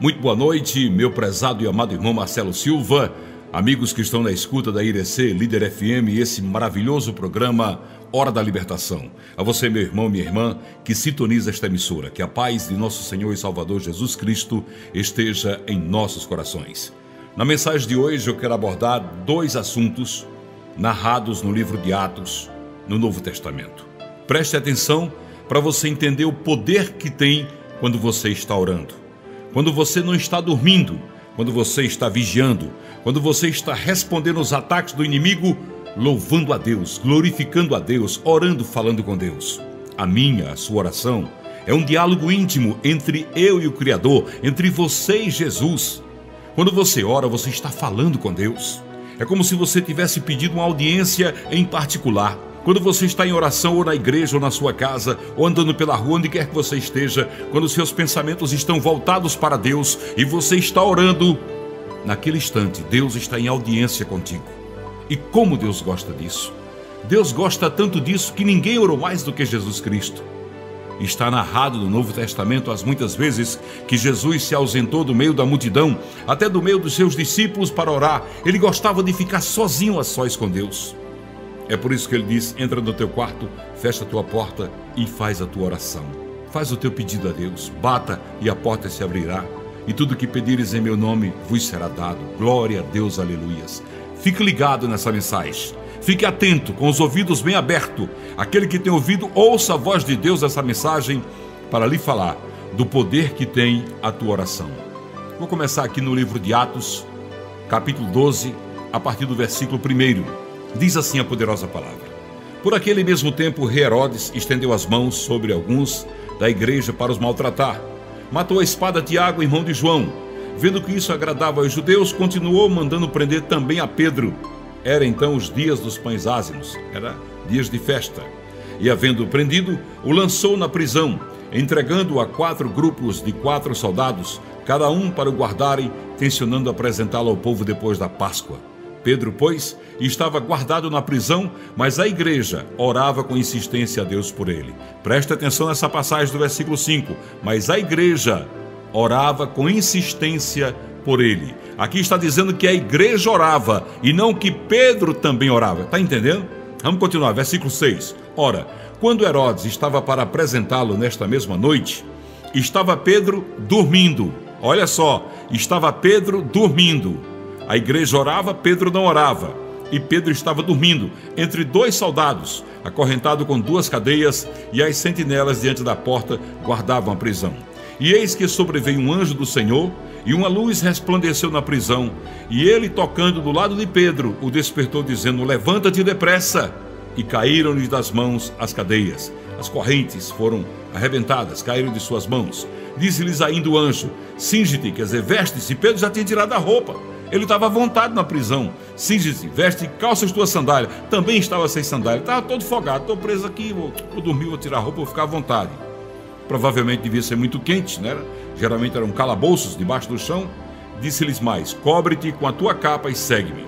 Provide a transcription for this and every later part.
Muito boa noite, meu prezado e amado irmão Marcelo Silva, amigos que estão na escuta da IRC Líder FM e esse maravilhoso programa Hora da Libertação. A você, meu irmão, minha irmã, que sintoniza esta emissora, que a paz de nosso Senhor e Salvador Jesus Cristo esteja em nossos corações. Na mensagem de hoje eu quero abordar dois assuntos narrados no livro de Atos, no Novo Testamento. Preste atenção para você entender o poder que tem quando você está orando. Quando você não está dormindo, quando você está vigiando, quando você está respondendo aos ataques do inimigo, louvando a Deus, glorificando a Deus, orando, falando com Deus. A sua oração é um diálogo íntimo entre eu e o Criador, entre você e Jesus. Quando você ora, você está falando com Deus. É como se você tivesse pedido uma audiência em particular. Quando você está em oração ou na igreja ou na sua casa ou andando pela rua, onde quer que você esteja, quando seus pensamentos estão voltados para Deus e você está orando, naquele instante Deus está em audiência contigo. E como Deus gosta disso? Deus gosta tanto disso que ninguém orou mais do que Jesus Cristo. Está narrado no Novo Testamento as muitas vezes que Jesus se ausentou do meio da multidão, até do meio dos seus discípulos para orar. Ele gostava de ficar sozinho a sós com Deus. É por isso que ele diz: entra no teu quarto, fecha a tua porta e faz a tua oração. Faz o teu pedido a Deus, bata e a porta se abrirá. E tudo que pedires em meu nome vos será dado. Glória a Deus, aleluias. Fique ligado nessa mensagem. Fique atento, com os ouvidos bem abertos. Aquele que tem ouvido, ouça a voz de Deus nessa mensagem para lhe falar do poder que tem a tua oração. Vou começar aqui no livro de Atos, capítulo 12, a partir do versículo 1. Diz assim a poderosa palavra: Por aquele mesmo tempo, Herodes estendeu as mãos sobre alguns da igreja para os maltratar. Matou a espada Tiago, irmão de João. Vendo que isso agradava aos judeus, continuou mandando prender também a Pedro. Era então os dias dos pães ázimos, era dias de festa. E havendo prendido, o lançou na prisão, entregando-o a 4 grupos de 4 soldados, cada um para o guardarem, tencionando apresentá-lo ao povo depois da Páscoa. Pedro, pois, estava guardado na prisão, mas a igreja orava com insistência a Deus por ele. Preste atenção nessa passagem do versículo 5. Mas a igreja orava com insistência por ele. Aqui está dizendo que a igreja orava e não que Pedro também orava. Está entendendo? Vamos continuar, versículo 6. Ora, quando Herodes estava para apresentá-lo nesta mesma noite, estava Pedro dormindo. Olha só, estava Pedro dormindo. A igreja orava, Pedro não orava. E Pedro estava dormindo entre 2 soldados, acorrentado com 2 cadeias, e as sentinelas diante da porta guardavam a prisão. E eis que sobreveio um anjo do Senhor, e uma luz resplandeceu na prisão. E ele, tocando do lado de Pedro, o despertou, dizendo: levanta-te depressa. E caíram-lhe das mãos as cadeias. As correntes foram arrebentadas, caíram de suas mãos. Disse-lhes ainda o anjo: cinge-te, quer dizer, veste-se. Pedro já tinha tirado a roupa. Ele estava à vontade na prisão. Cinge-se, veste, calça as tuas sandálias. Também estava sem sandália. Estava todo folgado. Estou preso aqui, vou dormir, vou tirar a roupa, vou ficar à vontade. Provavelmente devia ser muito quente, né? Geralmente eram calabouços debaixo do chão. Disse-lhes mais: cobre-te com a tua capa e segue-me.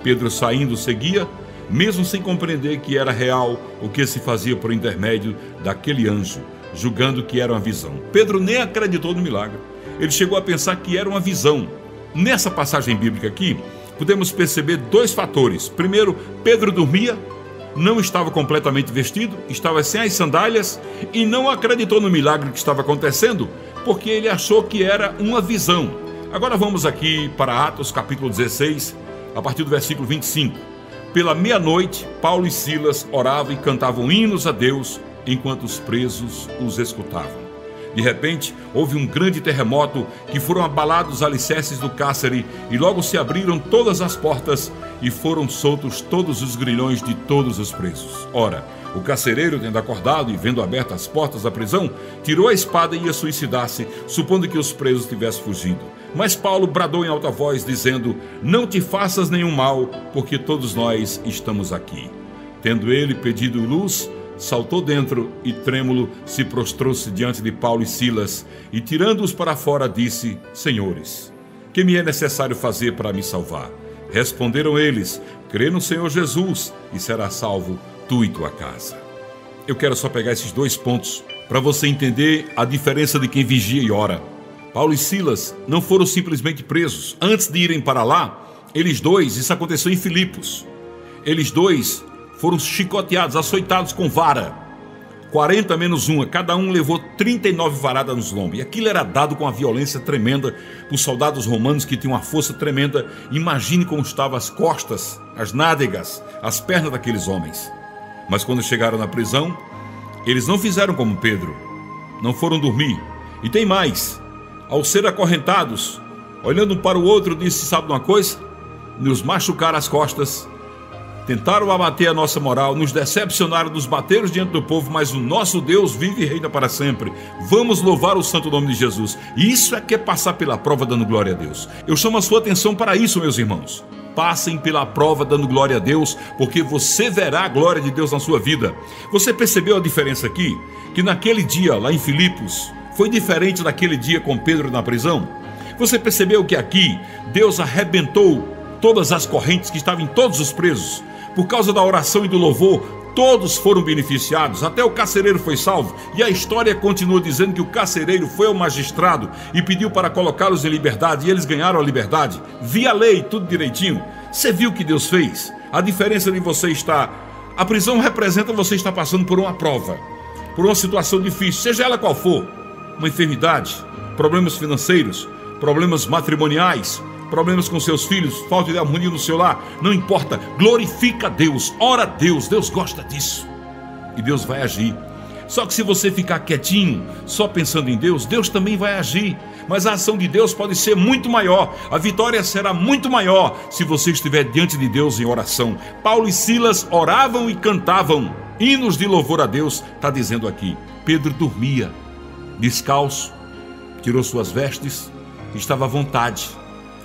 Pedro, saindo, seguia, mesmo sem compreender que era real o que se fazia por intermédio daquele anjo, julgando que era uma visão. Pedro nem acreditou no milagre. Ele chegou a pensar que era uma visão. Nessa passagem bíblica aqui, podemos perceber 2 fatores. Primeiro, Pedro dormia, não estava completamente vestido, estava sem as sandálias e não acreditou no milagre que estava acontecendo, porque ele achou que era uma visão. Agora vamos aqui para Atos capítulo 16, a partir do versículo 25. Pela meia-noite, Paulo e Silas oravam e cantavam hinos a Deus, enquanto os presos os escutavam. De repente, houve um grande terremoto, que foram abalados os alicerces do cárcere, e logo se abriram todas as portas, e foram soltos todos os grilhões de todos os presos. Ora, o carcereiro, tendo acordado e vendo abertas as portas da prisão, tirou a espada e ia suicidar-se, supondo que os presos tivessem fugido. Mas Paulo bradou em alta voz, dizendo: não te faças nenhum mal, porque todos nós estamos aqui. Tendo ele pedido luz, saltou dentro e, trêmulo, se prostrou-se diante de Paulo e Silas, e tirando-os para fora, disse: senhores, que me é necessário fazer para me salvar? Responderam eles: crê no Senhor Jesus, e será salvo tu e tua casa. Eu quero só pegar esses 2 pontos para você entender a diferença de quem vigia e ora. Paulo e Silas não foram simplesmente presos. Antes de irem para lá, eles dois, isso aconteceu em Filipos, eles dois foram chicoteados, açoitados com vara, 40 menos uma, cada um levou 39 varadas nos lombos, e aquilo era dado com uma violência tremenda por soldados romanos que tinham uma força tremenda. Imagine como estavam as costas, as nádegas, as pernas daqueles homens. Mas quando chegaram na prisão, eles não fizeram como Pedro, não foram dormir. E tem mais, ao ser acorrentados, olhando um para o outro, disse: sabe de uma coisa? Nos machucaram as costas, tentaram abater a nossa moral, nos decepcionaram, nos bateram diante do povo, mas o nosso Deus vive e reina para sempre. Vamos louvar o santo nome de Jesus. E isso é que é passar pela prova dando glória a Deus. Eu chamo a sua atenção para isso, meus irmãos. Passem pela prova dando glória a Deus, porque você verá a glória de Deus na sua vida. Você percebeu a diferença aqui? Que naquele dia lá em Filipos foi diferente daquele dia com Pedro na prisão? Você percebeu que aqui Deus arrebentou todas as correntes que estavam em todos os presos? Por causa da oração e do louvor, todos foram beneficiados, até o carcereiro foi salvo. E a história continua dizendo que o carcereiro foi ao magistrado e pediu para colocá-los em liberdade, e eles ganharam a liberdade, via lei, tudo direitinho. Você viu o que Deus fez? A diferença de você estar... A prisão representa você estar passando por uma prova, por uma situação difícil, seja ela qual for, uma enfermidade, problemas financeiros, problemas matrimoniais, problemas com seus filhos, falta de harmonia no seu lar, não importa, glorifica a Deus, ora a Deus, Deus gosta disso, e Deus vai agir. Só que se você ficar quietinho, só pensando em Deus, Deus também vai agir, mas a ação de Deus pode ser muito maior, a vitória será muito maior, se você estiver diante de Deus em oração. Paulo e Silas oravam e cantavam hinos de louvor a Deus, está dizendo aqui. Pedro dormia, descalço, tirou suas vestes, estava à vontade.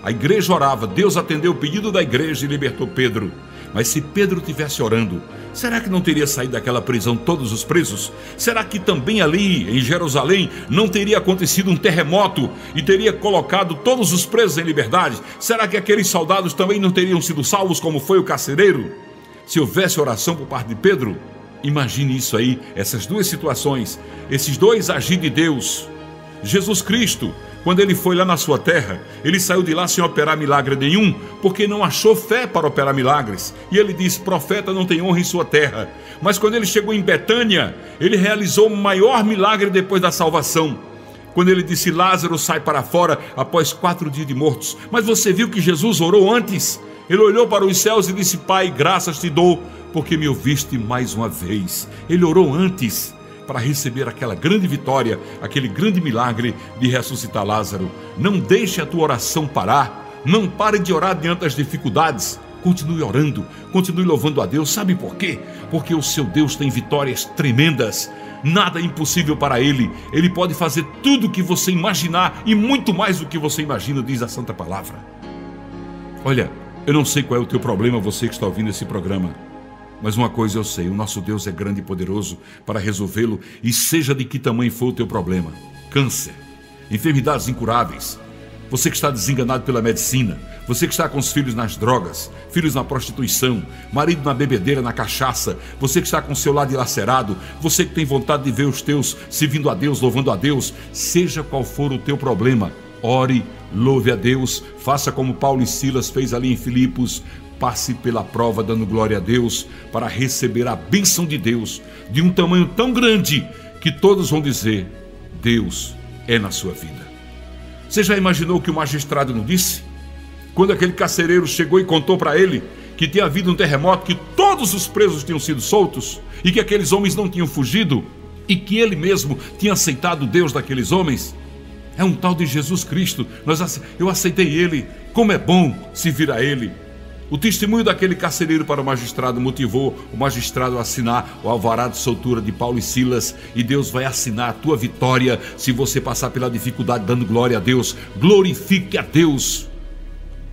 A igreja orava, Deus atendeu o pedido da igreja e libertou Pedro. Mas se Pedro estivesse orando, será que não teria saído daquela prisão todos os presos? Será que também ali em Jerusalém não teria acontecido um terremoto e teria colocado todos os presos em liberdade? Será que aqueles soldados também não teriam sido salvos como foi o carcereiro? Se houvesse oração por parte de Pedro? Imagine isso aí, essas duas situações, esses dois agir de Deus. Jesus Cristo, quando ele foi lá na sua terra, ele saiu de lá sem operar milagre nenhum, porque não achou fé para operar milagres. E ele disse: profeta não tem honra em sua terra. Mas quando ele chegou em Betânia, ele realizou o maior milagre depois da salvação, quando ele disse: Lázaro, sai para fora, após 4 dias de mortos. Mas você viu que Jesus orou antes? Ele olhou para os céus e disse: Pai, graças te dou, porque me ouviste mais uma vez. Ele orou antes para receber aquela grande vitória, aquele grande milagre de ressuscitar Lázaro. Não deixe a tua oração parar, não pare de orar diante das dificuldades, continue orando, continue louvando a Deus. Sabe por quê? Porque o seu Deus tem vitórias tremendas, nada é impossível para Ele. Ele pode fazer tudo o que você imaginar e muito mais do que você imagina, diz a Santa Palavra. Olha, eu não sei qual é o teu problema, você que está ouvindo esse programa, mas uma coisa eu sei: o nosso Deus é grande e poderoso para resolvê-lo, e seja de que tamanho for o teu problema. Câncer, enfermidades incuráveis, você que está desenganado pela medicina, você que está com os filhos nas drogas, filhos na prostituição, marido na bebedeira, na cachaça, você que está com o seu lar dilacerado, você que tem vontade de ver os teus servindo a Deus, louvando a Deus, seja qual for o teu problema, ore, louve a Deus, faça como Paulo e Silas fez ali em Filipos. Passe pela prova dando glória a Deus, para receber a bênção de Deus, de um tamanho tão grande, que todos vão dizer: Deus é na sua vida. Você já imaginou o que o magistrado não disse? Quando aquele carcereiro chegou e contou para ele que tinha havido um terremoto, que todos os presos tinham sido soltos, e que aqueles homens não tinham fugido, e que ele mesmo tinha aceitado o Deus daqueles homens. É um tal de Jesus Cristo. Eu aceitei ele, como é bom servir a ele. O testemunho daquele carcereiro para o magistrado motivou o magistrado a assinar o alvará de soltura de Paulo e Silas, e Deus vai assinar a tua vitória se você passar pela dificuldade dando glória a Deus. Glorifique a Deus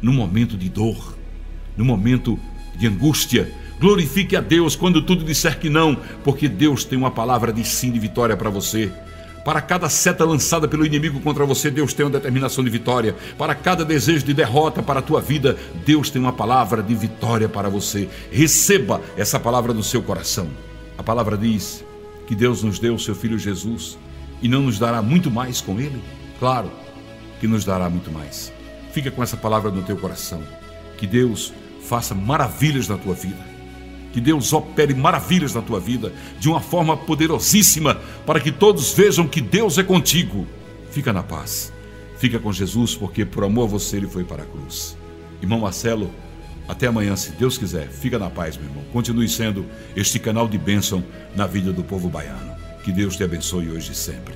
no momento de dor, no momento de angústia. Glorifique a Deus quando tudo disser que não, porque Deus tem uma palavra de sim, de vitória para você. Para cada seta lançada pelo inimigo contra você, Deus tem uma determinação de vitória. Para cada desejo de derrota para a tua vida, Deus tem uma palavra de vitória para você. Receba essa palavra no seu coração. A palavra diz que Deus nos deu o seu Filho Jesus, e não nos dará muito mais com Ele? Claro, que nos dará muito mais. Fica com essa palavra no teu coração. Que Deus faça maravilhas na tua vida. Que Deus opere maravilhas na tua vida de uma forma poderosíssima para que todos vejam que Deus é contigo. Fica na paz. Fica com Jesus, porque por amor a você ele foi para a cruz. Irmão Marcelo, até amanhã, se Deus quiser. Fica na paz, meu irmão. Continue sendo este canal de bênção na vida do povo baiano. Que Deus te abençoe hoje e sempre.